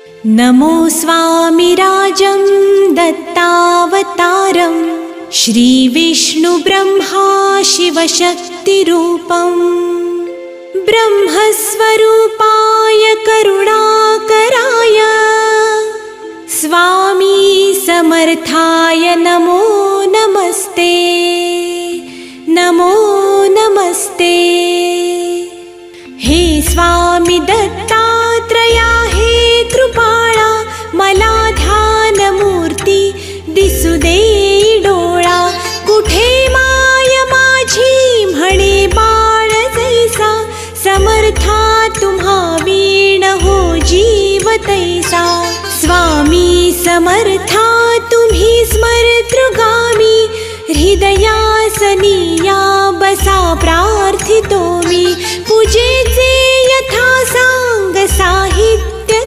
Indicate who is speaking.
Speaker 1: नमो स्वामिराजं दत्तावतारं श्रीविष्णुब्रह्मा शिवशक्तिरूपं ब्रह्मस्वरूपाय करुणाकराय स्वामी समर्थाय नमो नमस्ते नमो नमस्ते। हे स्वामी दत्तात्रया हे कृपाळा मला ध्यानमूर्ती दिसू दे डोळा कुठे माय माझी म्हणे बाळ जैसा समर्था तुम्हा वीण हो जीव तैसा स्वामी समर्था तुम्ही स्मरतृगामी हृदयासनिया बसा प्रार्थितो मी पूजेचे यथा सांग साहित्य